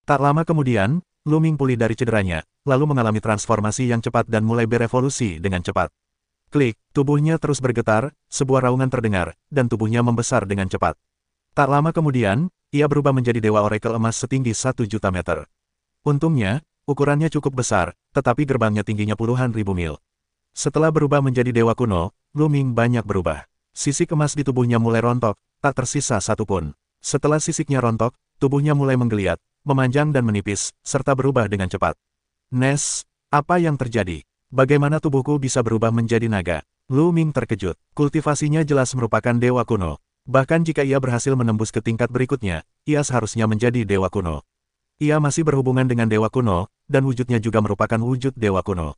Tak lama kemudian, Luming pulih dari cederanya, lalu mengalami transformasi yang cepat dan mulai berevolusi dengan cepat. Klik, tubuhnya terus bergetar, sebuah raungan terdengar, dan tubuhnya membesar dengan cepat. Tak lama kemudian, ia berubah menjadi Dewa Oracle Emas setinggi 1 juta meter. Untungnya, ukurannya cukup besar, tetapi gerbangnya tingginya puluhan ribu mil. Setelah berubah menjadi Dewa Kuno, Luming banyak berubah. Sisik emas di tubuhnya mulai rontok, tak tersisa satupun. Setelah sisiknya rontok, tubuhnya mulai menggeliat, memanjang dan menipis, serta berubah dengan cepat. Nes, apa yang terjadi? Bagaimana tubuhku bisa berubah menjadi naga? Luming terkejut. Kultivasinya jelas merupakan Dewa Kuno. Bahkan jika ia berhasil menembus ke tingkat berikutnya, ia seharusnya menjadi Dewa Kuno. Ia masih berhubungan dengan Dewa Kuno, dan wujudnya juga merupakan wujud Dewa Kuno.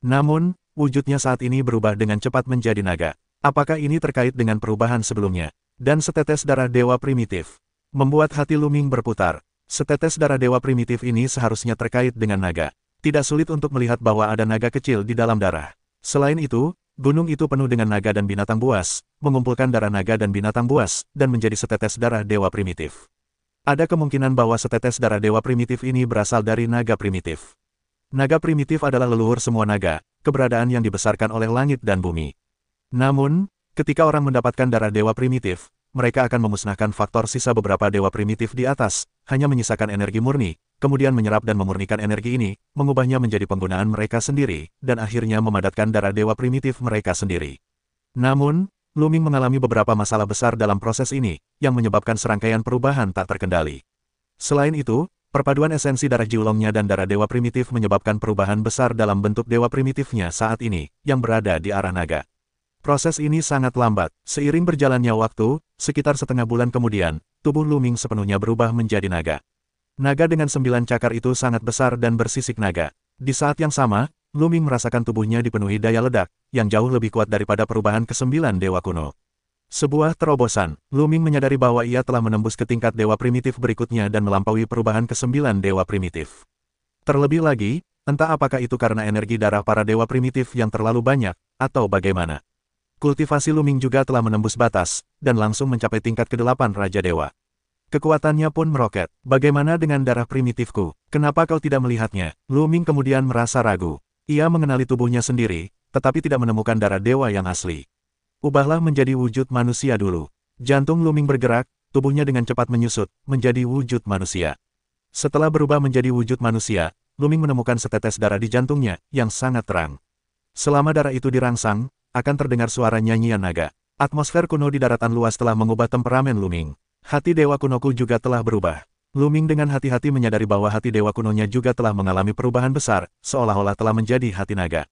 Namun, wujudnya saat ini berubah dengan cepat menjadi naga. Apakah ini terkait dengan perubahan sebelumnya? Dan setetes darah Dewa Primitif membuat hati Luming berputar. Setetes darah Dewa Primitif ini seharusnya terkait dengan naga. Tidak sulit untuk melihat bahwa ada naga kecil di dalam darah. Selain itu, gunung itu penuh dengan naga dan binatang buas, mengumpulkan darah naga dan binatang buas, dan menjadi setetes darah Dewa Primitif. Ada kemungkinan bahwa setetes darah Dewa Primitif ini berasal dari naga primitif. Naga primitif adalah leluhur semua naga, keberadaan yang dibesarkan oleh langit dan bumi. Namun, ketika orang mendapatkan darah Dewa Primitif, mereka akan memusnahkan faktor sisa beberapa Dewa Primitif di atas, hanya menyisakan energi murni, kemudian menyerap dan memurnikan energi ini, mengubahnya menjadi penggunaan mereka sendiri, dan akhirnya memadatkan darah Dewa Primitif mereka sendiri. Namun, Luming mengalami beberapa masalah besar dalam proses ini, yang menyebabkan serangkaian perubahan tak terkendali. Selain itu, perpaduan esensi darah Jiulongnya dan darah Dewa Primitif menyebabkan perubahan besar dalam bentuk Dewa Primitifnya saat ini, yang berada di arah naga. Proses ini sangat lambat. Seiring berjalannya waktu, sekitar setengah bulan kemudian, tubuh Luming sepenuhnya berubah menjadi naga. Naga dengan 9 cakar itu sangat besar dan bersisik naga. Di saat yang sama, Luming merasakan tubuhnya dipenuhi daya ledak, yang jauh lebih kuat daripada perubahan ke-9 Dewa Kuno. Sebuah terobosan, Luming menyadari bahwa ia telah menembus ke tingkat Dewa Primitif berikutnya dan melampaui perubahan ke-9 Dewa Primitif. Terlebih lagi, entah apakah itu karena energi darah para Dewa Primitif yang terlalu banyak, atau bagaimana. Kultivasi Luming juga telah menembus batas, dan langsung mencapai tingkat ke-8 Raja Dewa. Kekuatannya pun meroket. Bagaimana dengan darah primitifku? Kenapa kau tidak melihatnya? Luming kemudian merasa ragu. Ia mengenali tubuhnya sendiri, tetapi tidak menemukan darah dewa yang asli. Ubahlah menjadi wujud manusia dulu. Jantung Luming bergerak, tubuhnya dengan cepat menyusut, menjadi wujud manusia. Setelah berubah menjadi wujud manusia, Luming menemukan setetes darah di jantungnya, yang sangat terang. Selama darah itu dirangsang, akan terdengar suara nyanyian naga. Atmosfer kuno di daratan luas telah mengubah temperamen Luming. Hati Dewa Kunoku juga telah berubah. Luming dengan hati-hati menyadari bahwa hati Dewa Kunonya juga telah mengalami perubahan besar, seolah-olah telah menjadi hati naga.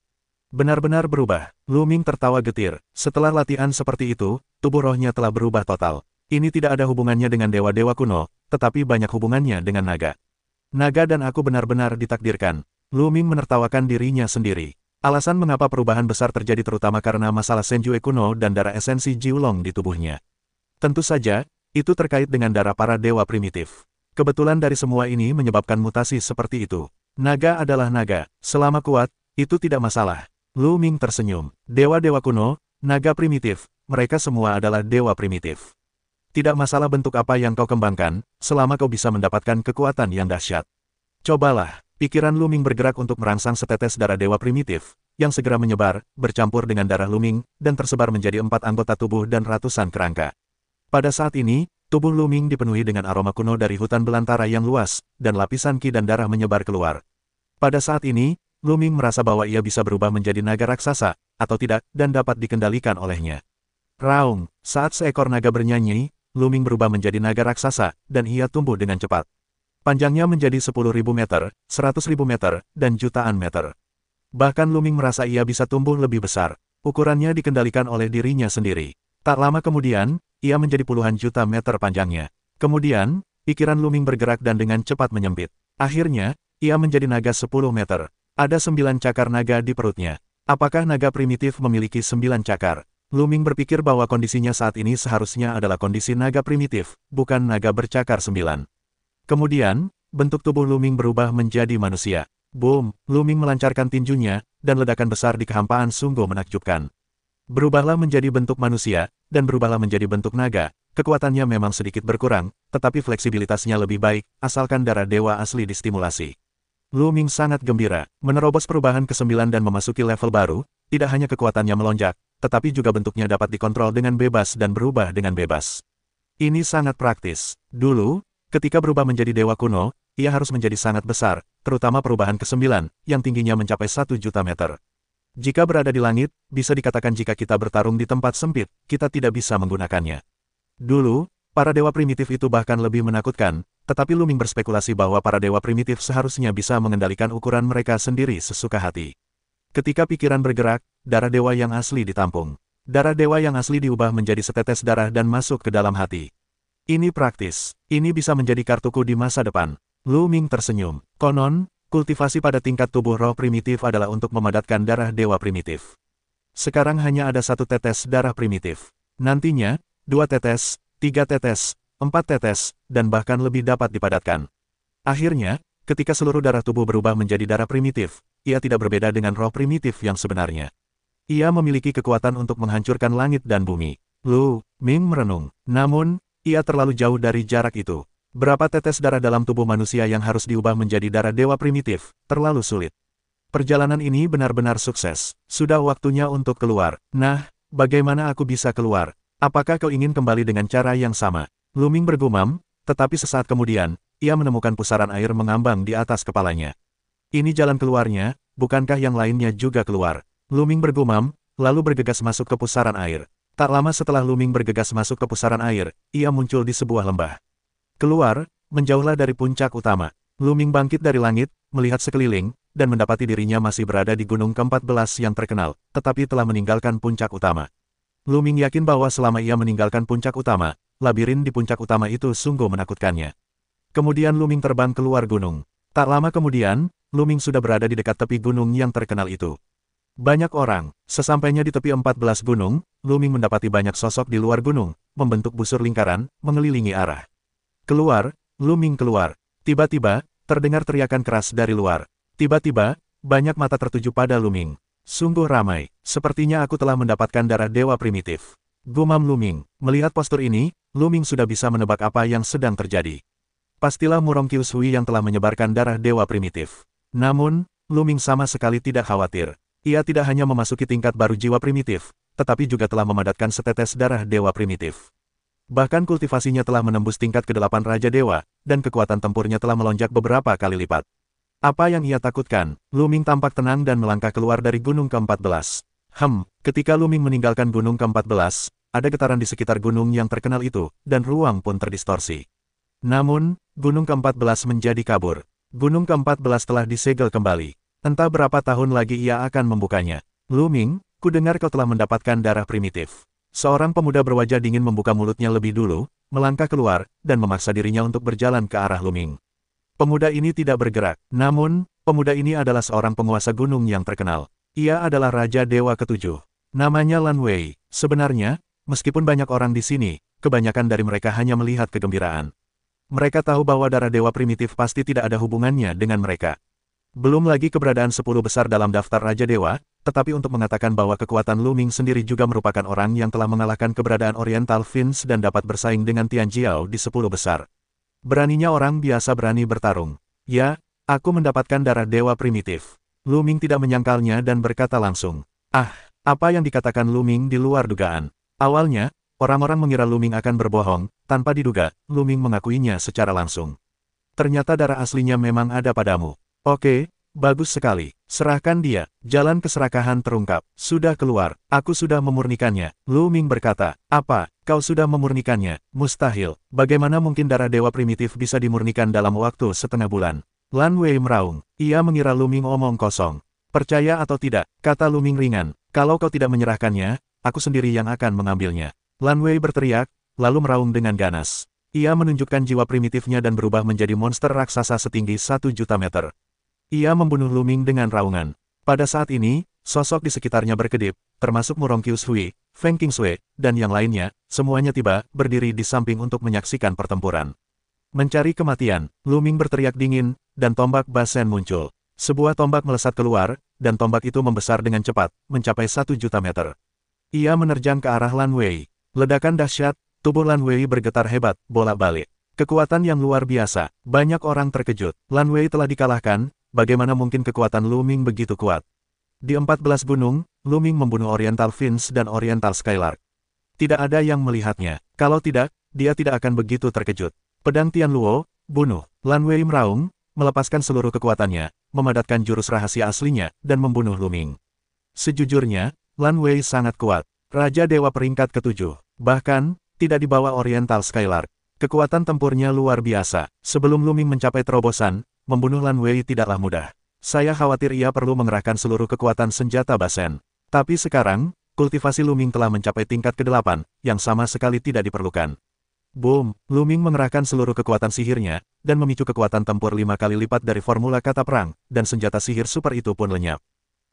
Benar-benar berubah. Luming tertawa getir. Setelah latihan seperti itu, tubuh rohnya telah berubah total. Ini tidak ada hubungannya dengan dewa-dewa kuno, tetapi banyak hubungannya dengan naga. Naga dan aku benar-benar ditakdirkan. Luming menertawakan dirinya sendiri. Alasan mengapa perubahan besar terjadi terutama karena masalah Senjue kuno dan darah esensi Jiulong di tubuhnya. Tentu saja, itu terkait dengan darah para dewa primitif. Kebetulan dari semua ini menyebabkan mutasi seperti itu. Naga adalah naga. Selama kuat, itu tidak masalah. Luming tersenyum. Dewa-dewa kuno, naga primitif, mereka semua adalah dewa primitif. Tidak masalah bentuk apa yang kau kembangkan, selama kau bisa mendapatkan kekuatan yang dahsyat. Cobalah. Pikiran Luming bergerak untuk merangsang setetes darah dewa primitif, yang segera menyebar, bercampur dengan darah Luming, dan tersebar menjadi 4 anggota tubuh dan ratusan kerangka. Pada saat ini, tubuh Luming dipenuhi dengan aroma kuno dari hutan belantara yang luas, dan lapisan ki dan darah menyebar keluar. Pada saat ini, Luming merasa bahwa ia bisa berubah menjadi naga raksasa, atau tidak, dan dapat dikendalikan olehnya. Raung, saat seekor naga bernyanyi, Luming berubah menjadi naga raksasa, dan ia tumbuh dengan cepat. Panjangnya menjadi 10.000 meter, 100.000 meter, dan jutaan meter. Bahkan Luming merasa ia bisa tumbuh lebih besar. Ukurannya dikendalikan oleh dirinya sendiri. Tak lama kemudian, ia menjadi puluhan juta meter panjangnya. Kemudian, pikiran Luming bergerak dan dengan cepat menyempit. Akhirnya, ia menjadi naga 10 meter. Ada 9 cakar naga di perutnya. Apakah naga primitif memiliki 9 cakar? Luming berpikir bahwa kondisinya saat ini seharusnya adalah kondisi naga primitif, bukan naga bercakar 9. Kemudian, bentuk tubuh Luming berubah menjadi manusia. Boom, Luming melancarkan tinjunya, dan ledakan besar di kehampaan sungguh menakjubkan. Berubahlah menjadi bentuk manusia, dan berubahlah menjadi bentuk naga, Kekuatannya memang sedikit berkurang, tetapi fleksibilitasnya lebih baik, asalkan darah dewa asli distimulasi. Lu Ming sangat gembira, menerobos perubahan ke-9 dan memasuki level baru, tidak hanya kekuatannya melonjak, tetapi juga bentuknya dapat dikontrol dengan bebas dan berubah dengan bebas. Ini sangat praktis. Dulu, ketika berubah menjadi dewa kuno, ia harus menjadi sangat besar, terutama perubahan ke-9, yang tingginya mencapai 1 juta meter. Jika berada di langit, bisa dikatakan jika kita bertarung di tempat sempit, kita tidak bisa menggunakannya. Dulu, para dewa primitif itu bahkan lebih menakutkan, tetapi Lu Ming berspekulasi bahwa para dewa primitif seharusnya bisa mengendalikan ukuran mereka sendiri sesuka hati. Ketika pikiran bergerak, darah dewa yang asli ditampung. Darah dewa yang asli diubah menjadi setetes darah dan masuk ke dalam hati. Ini praktis. Ini bisa menjadi kartuku di masa depan. Lu Ming tersenyum. Konon, kultivasi pada tingkat tubuh roh primitif adalah untuk memadatkan darah dewa primitif. Sekarang hanya ada 1 tetes darah primitif. Nantinya, 2 tetes, 3 tetes, 4 tetes, dan bahkan lebih dapat dipadatkan. Akhirnya, ketika seluruh darah tubuh berubah menjadi darah primitif, ia tidak berbeda dengan roh primitif yang sebenarnya. Ia memiliki kekuatan untuk menghancurkan langit dan bumi. Lu Ming merenung. Namun, ia terlalu jauh dari jarak itu. Berapa tetes darah dalam tubuh manusia yang harus diubah menjadi darah dewa primitif? Terlalu sulit. Perjalanan ini benar-benar sukses. Sudah waktunya untuk keluar. Nah, bagaimana aku bisa keluar? Apakah kau ingin kembali dengan cara yang sama? Lu Ming bergumam, tetapi sesaat kemudian, ia menemukan pusaran air mengambang di atas kepalanya. Ini jalan keluarnya, bukankah yang lainnya juga keluar? Lu Ming bergumam, lalu bergegas masuk ke pusaran air. Tak lama setelah Lu Ming bergegas masuk ke pusaran air, ia muncul di sebuah lembah. Keluar, menjauhlah dari puncak utama. Lu Ming bangkit dari langit, melihat sekeliling, dan mendapati dirinya masih berada di gunung ke-14 yang terkenal, tetapi telah meninggalkan puncak utama. Lu Ming yakin bahwa selama ia meninggalkan puncak utama, labirin di puncak utama itu sungguh menakutkannya. Kemudian Lu Ming terbang keluar gunung. Tak lama kemudian, Lu Ming sudah berada di dekat tepi gunung yang terkenal itu. Banyak orang, sesampainya di tepi 14 gunung, Lu Ming mendapati banyak sosok di luar gunung, membentuk busur lingkaran, mengelilingi arah. Keluar, Lu Ming keluar. Tiba-tiba, terdengar teriakan keras dari luar. Tiba-tiba, banyak mata tertuju pada Lu Ming. Sungguh ramai, sepertinya aku telah mendapatkan darah dewa primitif. Gumam Lu Ming. Melihat postur ini, Lu Ming sudah bisa menebak apa yang sedang terjadi. Pastilah Murong Qiushui yang telah menyebarkan darah dewa primitif. Namun, Lu Ming sama sekali tidak khawatir. Ia tidak hanya memasuki tingkat baru jiwa primitif, tetapi juga telah memadatkan setetes darah dewa primitif. Bahkan kultivasinya telah menembus tingkat ke-8 Raja Dewa, dan kekuatan tempurnya telah melonjak beberapa kali lipat. Apa yang ia takutkan? Lu Ming tampak tenang dan melangkah keluar dari gunung ke-14. Ketika Lu Ming meninggalkan gunung ke-14, ada getaran di sekitar gunung yang terkenal itu, dan ruang pun terdistorsi. Namun, gunung ke-14 menjadi kabur. Gunung ke-14 telah disegel kembali. Entah berapa tahun lagi ia akan membukanya. Lu Ming, kudengar kau telah mendapatkan darah primitif. Seorang pemuda berwajah dingin membuka mulutnya lebih dulu, melangkah keluar, dan memaksa dirinya untuk berjalan ke arah Lu Ming. Pemuda ini tidak bergerak. Namun, pemuda ini adalah seorang penguasa gunung yang terkenal. Ia adalah Raja Dewa ke-7. Namanya Lan Wei. Sebenarnya, meskipun banyak orang di sini, kebanyakan dari mereka hanya melihat kegembiraan. Mereka tahu bahwa darah dewa primitif pasti tidak ada hubungannya dengan mereka. Belum lagi keberadaan 10 besar dalam daftar Raja Dewa, tetapi untuk mengatakan bahwa kekuatan Lu Ming sendiri juga merupakan orang yang telah mengalahkan keberadaan Oriental Fins dan dapat bersaing dengan Tian Jiao di 10 besar. Beraninya orang biasa berani bertarung. Ya, aku mendapatkan darah dewa primitif. Lu Ming tidak menyangkalnya dan berkata langsung. Apa yang dikatakan Lu Ming di luar dugaan. Awalnya, orang-orang mengira Lu Ming akan berbohong, tanpa diduga, Lu Ming mengakuinya secara langsung. Ternyata darah aslinya memang ada padamu. Oke, bagus sekali. Serahkan dia. Jalan keserakahan terungkap. Sudah keluar. Aku sudah memurnikannya. Lu Ming berkata. Apa? Kau sudah memurnikannya? Mustahil. Bagaimana mungkin darah dewa primitif bisa dimurnikan dalam waktu setengah bulan? Lan Wei meraung. Ia mengira Lu Ming omong kosong. Percaya atau tidak, kata Lu Ming ringan. Kalau kau tidak menyerahkannya, aku sendiri yang akan mengambilnya. Lan Wei berteriak, lalu meraung dengan ganas. Ia menunjukkan jiwa primitifnya dan berubah menjadi monster raksasa setinggi 1 juta meter. Ia membunuh Lu Ming dengan raungan. Pada saat ini, sosok di sekitarnya berkedip, termasuk Murong Qiushui, Feng Qingsui, dan yang lainnya, semuanya tiba, berdiri di samping untuk menyaksikan pertempuran. Mencari kematian, Lu Ming berteriak dingin, dan tombak Basen muncul. Sebuah tombak melesat keluar, dan tombak itu membesar dengan cepat, mencapai 1 juta meter. Ia menerjang ke arah Lan Wei. Ledakan dahsyat, Tubuh Lan Wei bergetar hebat, bolak-balik. Kekuatan yang luar biasa, banyak orang terkejut. Lan Wei telah dikalahkan, bagaimana mungkin kekuatan Lu Ming begitu kuat? Di 14 gunung, Lu Ming membunuh Oriental Vince dan Oriental Skylark. Tidak ada yang melihatnya. Kalau tidak, dia tidak akan begitu terkejut. Pedang Tian Luo, bunuh. Lan Wei meraung, melepaskan seluruh kekuatannya, memadatkan jurus rahasia aslinya, dan membunuh Lu Ming. Sejujurnya, Lan Wei sangat kuat. Raja Dewa peringkat ke-7. Bahkan, tidak di bawah Oriental Skylark. Kekuatan tempurnya luar biasa. Sebelum Lu Ming mencapai terobosan, membunuh Lan Wei tidaklah mudah. Saya khawatir ia perlu mengerahkan seluruh kekuatan senjata Basen. Tapi sekarang, kultivasi Lu Ming telah mencapai tingkat ke-8, yang sama sekali tidak diperlukan. Boom! Lu Ming mengerahkan seluruh kekuatan sihirnya, dan memicu kekuatan tempur 5 kali lipat dari formula kata perang, dan senjata sihir super itu pun lenyap.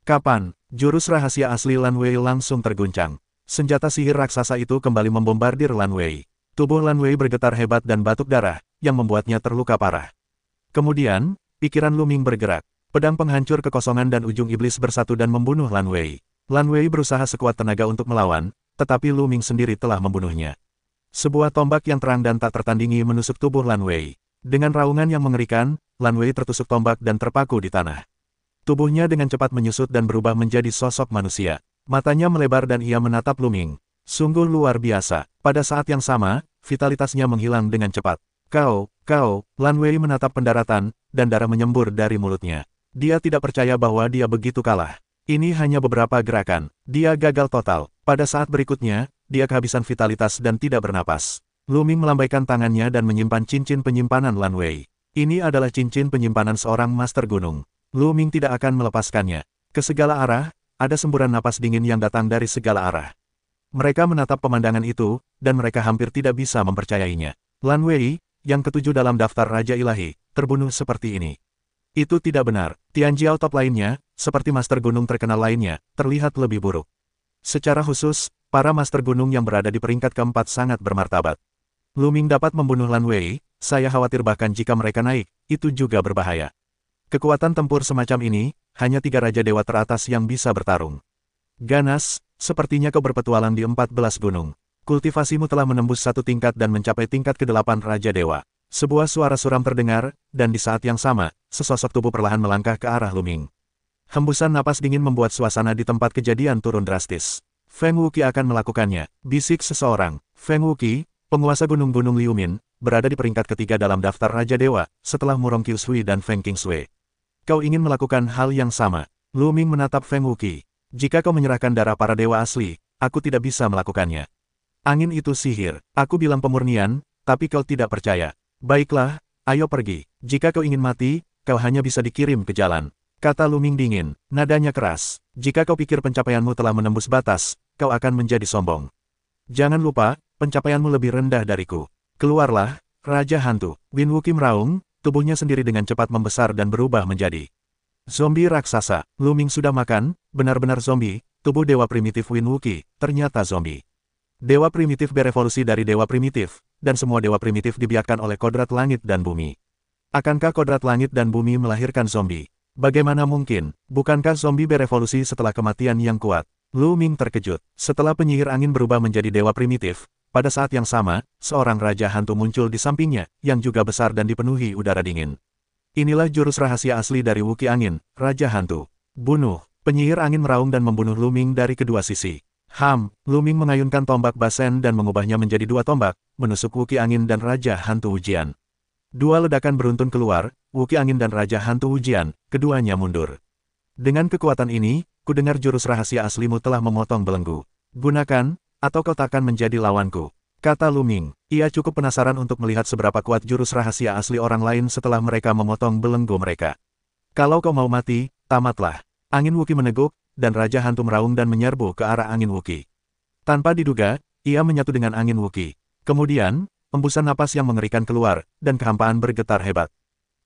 Kapan? Jurus rahasia asli Lan Wei langsung terguncang. Senjata sihir raksasa itu kembali membombardir Lan Wei. Tubuh Lan Wei bergetar hebat dan batuk darah, yang membuatnya terluka parah. Kemudian, pikiran Lu Ming bergerak. Pedang penghancur kekosongan dan ujung iblis bersatu dan membunuh Lan Wei. Lan Wei berusaha sekuat tenaga untuk melawan, tetapi Lu Ming sendiri telah membunuhnya. Sebuah tombak yang terang dan tak tertandingi menusuk tubuh Lan Wei. Dengan raungan yang mengerikan, Lan Wei tertusuk tombak dan terpaku di tanah. Tubuhnya dengan cepat menyusut dan berubah menjadi sosok manusia. Matanya melebar dan ia menatap Lu Ming. Sungguh luar biasa. Pada saat yang sama, vitalitasnya menghilang dengan cepat. Kau, Lan Wei menatap pendaratan, dan darah menyembur dari mulutnya. Dia tidak percaya bahwa dia begitu kalah. Ini hanya beberapa gerakan. Dia gagal total. Pada saat berikutnya, dia kehabisan vitalitas dan tidak bernapas. Lu Ming melambaikan tangannya dan menyimpan cincin penyimpanan Lan Wei. Ini adalah cincin penyimpanan seorang master gunung. Lu Ming tidak akan melepaskannya. Ke segala arah, ada semburan napas dingin yang datang dari segala arah. Mereka menatap pemandangan itu, dan mereka hampir tidak bisa mempercayainya. Lan Wei, yang ketujuh dalam daftar Raja Ilahi, terbunuh seperti ini. Itu tidak benar. Tian Jiao top lainnya, seperti master gunung terkenal lainnya, terlihat lebih buruk. Secara khusus, para master gunung yang berada di peringkat keempat sangat bermartabat. Lu Ming dapat membunuh Lan Wei, saya khawatir bahkan jika mereka naik, itu juga berbahaya. Kekuatan tempur semacam ini, hanya 3 Raja Dewa teratas yang bisa bertarung. Ganas, sepertinya kau berpetualang di 14 gunung. Kultivasimu telah menembus 1 tingkat dan mencapai tingkat ke-8 Raja Dewa. Sebuah suara suram terdengar, dan di saat yang sama, sesosok tubuh perlahan melangkah ke arah Lu Ming. Hembusan napas dingin membuat suasana di tempat kejadian turun drastis. Feng Wuqi akan melakukannya, bisik seseorang. Feng Wuqi, penguasa gunung-gunung Liu Min, berada di peringkat ketiga dalam daftar Raja Dewa, setelah Murong Qiushui dan Feng Qingshui. Kau ingin melakukan hal yang sama. Lu Ming menatap Feng Wuqi. Jika kau menyerahkan darah para dewa asli, aku tidak bisa melakukannya. Angin itu sihir. Aku bilang pemurnian, tapi kau tidak percaya. Baiklah, ayo pergi. Jika kau ingin mati, kau hanya bisa dikirim ke jalan. Kata Lu Ming dingin, nadanya keras. Jika kau pikir pencapaianmu telah menembus batas, kau akan menjadi sombong. Jangan lupa, pencapaianmu lebih rendah dariku. Keluarlah, Raja Hantu. Win Wuqi meraung, tubuhnya sendiri dengan cepat membesar dan berubah menjadi zombie raksasa. Lu Ming sudah makan, benar-benar zombie, tubuh dewa primitif Win Wuqi, ternyata zombie. Dewa primitif berevolusi dari dewa primitif, dan semua dewa primitif dibiarkan oleh kodrat langit dan bumi. Akankah kodrat langit dan bumi melahirkan zombie? Bagaimana mungkin? Bukankah zombie berevolusi setelah kematian yang kuat? Lu Ming terkejut. Setelah penyihir angin berubah menjadi dewa primitif, pada saat yang sama, seorang raja hantu muncul di sampingnya, yang juga besar dan dipenuhi udara dingin. Inilah jurus rahasia asli dari Wuqi Angin, Raja Hantu. Bunuh. Penyihir angin meraung dan membunuh Lu Ming dari kedua sisi. Lu Ming mengayunkan tombak Basen dan mengubahnya menjadi 2 tombak, menusuk Wuqi Angin dan Raja Hantu Ujian. 2 ledakan beruntun keluar, Wuqi Angin dan Raja Hantu Ujian, keduanya mundur. Dengan kekuatan ini, ku dengar jurus rahasia aslimu telah memotong belenggu. Gunakan, atau kau takkan menjadi lawanku. Kata Lu Ming. Ia cukup penasaran untuk melihat seberapa kuat jurus rahasia asli orang lain setelah mereka memotong belenggu mereka. Kalau kau mau mati, tamatlah. Angin Wuqi meneguk, dan Raja Hantu meraung dan menyerbu ke arah angin Wuqi. Tanpa diduga, ia menyatu dengan angin Wuqi. Kemudian, hembusan napas yang mengerikan keluar, dan kehampaan bergetar hebat.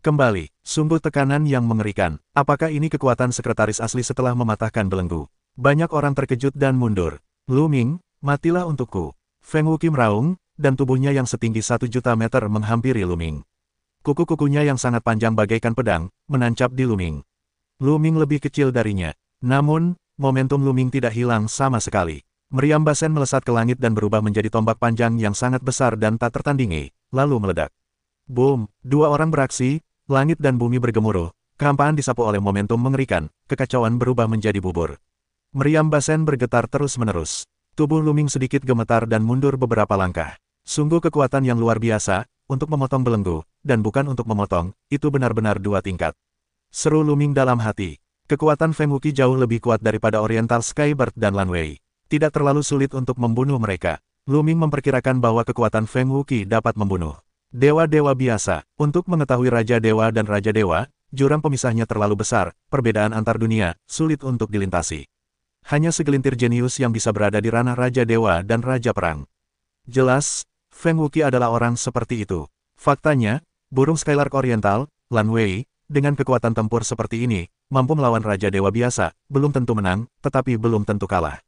Kembali, sungguh tekanan yang mengerikan. Apakah ini kekuatan sekretaris asli setelah mematahkan belenggu? Banyak orang terkejut dan mundur. Lu Ming, matilah untukku. Feng Wuqi meraung, dan tubuhnya yang setinggi 1.000.000 meter menghampiri Lu Ming. Kuku-kukunya yang sangat panjang bagaikan pedang, menancap di Lu Ming. Lu Ming lebih kecil darinya. Namun, momentum Lu Ming tidak hilang sama sekali. Meriam Basen melesat ke langit dan berubah menjadi tombak panjang yang sangat besar dan tak tertandingi, lalu meledak. Boom! Dua orang beraksi, langit dan bumi bergemuruh, kehampaan disapu oleh momentum mengerikan, kekacauan berubah menjadi bubur. Meriam Basen bergetar terus-menerus. Tubuh Luming sedikit gemetar dan mundur beberapa langkah. Sungguh kekuatan yang luar biasa, untuk memotong belenggu, dan bukan untuk memotong, itu benar-benar dua tingkat. Seru Luming dalam hati. Kekuatan Feng Wuqi jauh lebih kuat daripada Oriental Skybird dan Lan Wei. Tidak terlalu sulit untuk membunuh mereka. Luming memperkirakan bahwa kekuatan Feng Wuqi dapat membunuh dewa-dewa biasa. Untuk mengetahui Raja Dewa dan Raja Dewa, jurang pemisahnya terlalu besar, perbedaan antar dunia, sulit untuk dilintasi. Hanya segelintir jenius yang bisa berada di ranah Raja Dewa dan Raja Perang. Jelas, Feng Wuqi adalah orang seperti itu. Faktanya, burung Skylark Oriental, Lan Wei, dengan kekuatan tempur seperti ini, mampu melawan Raja Dewa biasa, belum tentu menang, tetapi belum tentu kalah.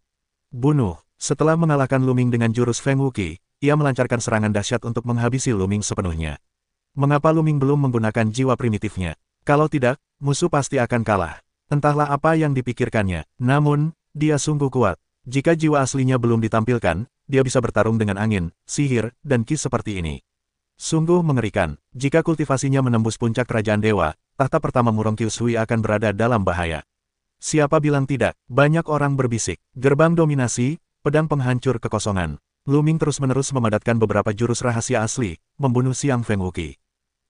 Bunuh. Setelah mengalahkan Luming dengan jurus Feng Wuqi, ia melancarkan serangan dahsyat untuk menghabisi Luming sepenuhnya. Mengapa Luming belum menggunakan jiwa primitifnya? Kalau tidak, musuh pasti akan kalah. Entahlah apa yang dipikirkannya, namun, dia sungguh kuat. Jika jiwa aslinya belum ditampilkan, dia bisa bertarung dengan angin, sihir, dan ki seperti ini. Sungguh mengerikan. Jika kultivasinya menembus puncak kerajaan dewa, tahta pertama Murong Kyushui akan berada dalam bahaya. Siapa bilang tidak? Banyak orang berbisik. Gerbang dominasi, pedang penghancur kekosongan. Luming terus-menerus memadatkan beberapa jurus rahasia asli, membunuh Siang Feng Wuqi.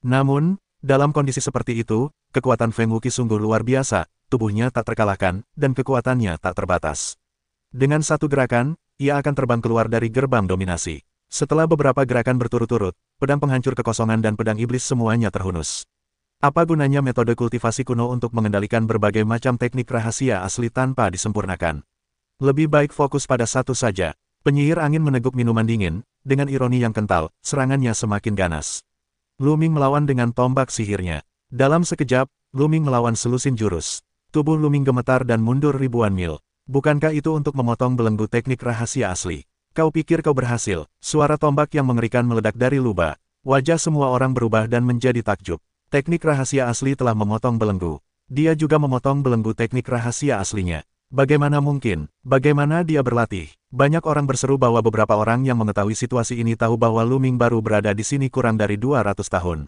Namun, dalam kondisi seperti itu, kekuatan Feng Wuqi sungguh luar biasa, tubuhnya tak terkalahkan, dan kekuatannya tak terbatas. Dengan satu gerakan, ia akan terbang keluar dari gerbang dominasi. Setelah beberapa gerakan berturut-turut, pedang penghancur kekosongan dan pedang iblis semuanya terhunus. Apa gunanya metode kultivasi kuno untuk mengendalikan berbagai macam teknik rahasia asli tanpa disempurnakan? Lebih baik fokus pada satu saja. Penyihir angin meneguk minuman dingin, dengan ironi yang kental, serangannya semakin ganas. Luming melawan dengan tombak sihirnya. Dalam sekejap, Luming melawan selusin jurus. Tubuh Luming gemetar dan mundur ribuan mil. Bukankah itu untuk memotong belenggu teknik rahasia asli? Kau pikir kau berhasil? Suara tombak yang mengerikan meledak dari lubah. Wajah semua orang berubah dan menjadi takjub. Teknik rahasia asli telah memotong belenggu. Dia juga memotong belenggu teknik rahasia aslinya. Bagaimana mungkin? Bagaimana dia berlatih? Banyak orang berseru bahwa beberapa orang yang mengetahui situasi ini tahu bahwa Luming baru berada di sini kurang dari 200 tahun.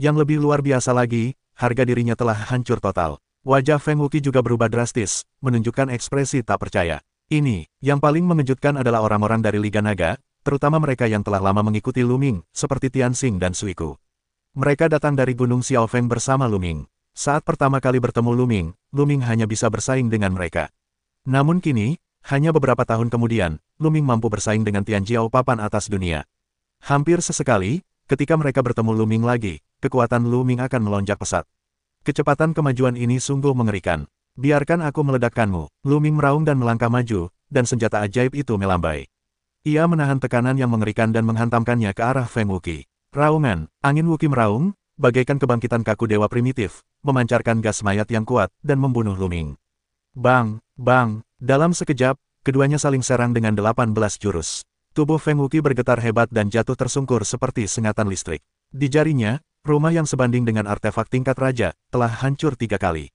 Yang lebih luar biasa lagi, harga dirinya telah hancur total. Wajah Feng Wuqi juga berubah drastis, menunjukkan ekspresi tak percaya. Ini, yang paling mengejutkan adalah orang-orang dari Liga Naga, terutama mereka yang telah lama mengikuti Luming, seperti Tianxing dan Suiku. Mereka datang dari Gunung Xiaofeng bersama Luming. Saat pertama kali bertemu Luming, Luming hanya bisa bersaing dengan mereka. Namun kini, hanya beberapa tahun kemudian, Luming mampu bersaing dengan Tianjiao papan atas dunia. Hampir sesekali, ketika mereka bertemu Luming lagi, kekuatan Luming akan melonjak pesat. Kecepatan kemajuan ini sungguh mengerikan. Biarkan aku meledakkanmu. Luming meraung dan melangkah maju, dan senjata ajaib itu melambai. Ia menahan tekanan yang mengerikan dan menghantamkannya ke arah Feng Wuqi. Raungan, angin Wuqi meraung, bagaikan kebangkitan kaku dewa primitif, memancarkan gas mayat yang kuat, dan membunuh Luming. Bang, bang, dalam sekejap, keduanya saling serang dengan 18 jurus. Tubuh Feng Wuqi bergetar hebat dan jatuh tersungkur seperti sengatan listrik. Di jarinya, rumah yang sebanding dengan artefak tingkat raja, telah hancur 3 kali.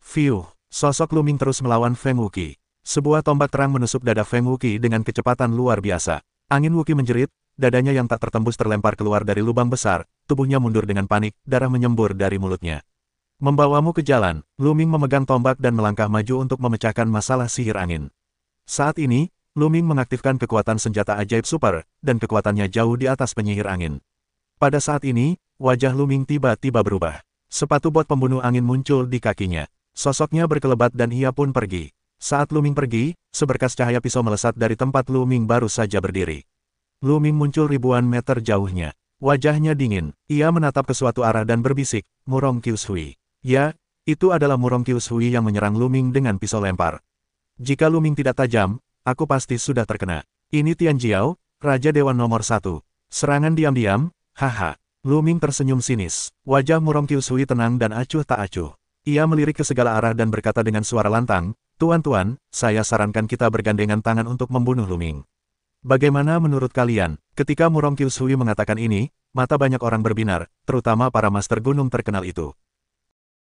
Fiuh, sosok Luming terus melawan Feng Wuqi. Sebuah tombak terang menusuk dada Feng Wuqi dengan kecepatan luar biasa. Angin Wuqi menjerit, dadanya yang tak tertembus terlempar keluar dari lubang besar, tubuhnya mundur dengan panik, darah menyembur dari mulutnya. Membawamu ke jalan, Luming memegang tombak dan melangkah maju untuk memecahkan masalah sihir angin. Saat ini, Luming mengaktifkan kekuatan senjata ajaib super, dan kekuatannya jauh di atas penyihir angin. Pada saat ini, wajah Luming tiba-tiba berubah. Sepatu bot pembunuh angin muncul di kakinya. Sosoknya berkelebat dan ia pun pergi. Saat Luming pergi, seberkas cahaya pisau melesat dari tempat Luming baru saja berdiri. Luming muncul ribuan meter jauhnya. Wajahnya dingin. Ia menatap ke suatu arah dan berbisik, Murong Kyushui. Ya, itu adalah Murong Kyushui yang menyerang Luming dengan pisau lempar. Jika Luming tidak tajam, aku pasti sudah terkena. Ini Tianjiao, Raja Dewa nomor 1. Serangan diam-diam, haha. Luming tersenyum sinis. Wajah Murong Kyushui tenang dan acuh tak acuh. Ia melirik ke segala arah dan berkata dengan suara lantang, Tuan-tuan, saya sarankan kita bergandengan tangan untuk membunuh Luming. Bagaimana menurut kalian? Ketika Murong Kyushui mengatakan ini, mata banyak orang berbinar, terutama para master gunung terkenal itu.